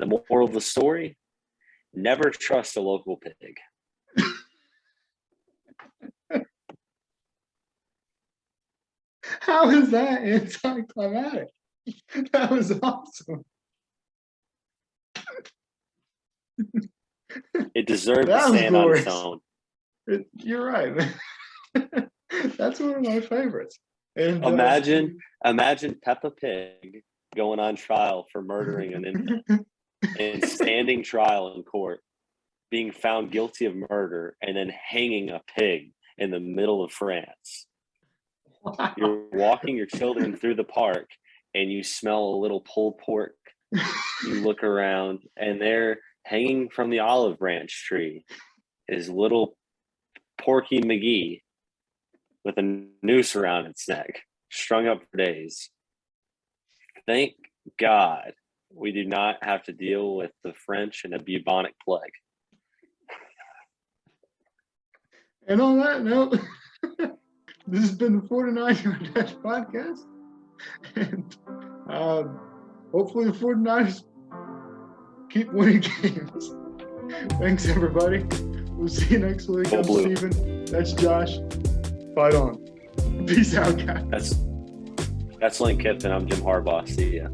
The moral of the story: never trust a local pig. How is that anticlimactic? That was awesome. It deserved to stand on its own. You're right, man. That's one of my favorites. And imagine Peppa Pig going on trial for murdering an infant and standing trial in court, being found guilty of murder, and then hanging a pig in the middle of France. Wow. You're walking your children through the park and you smell a little pulled pork. You look around and they're hanging from the olive branch tree is little Porky McGee with a noose around its neck, strung up for days. Thank God we do not have to deal with the French and a bubonic plague. And on that note, this has been the 49er Dash podcast. And hopefully the 49ers keep winning games. Thanks, everybody. We'll see you next week. I'm Steven. That's Josh. Fight on. Peace out, guys. That's Lane Kiffin. I'm Jim Harbaugh. See ya.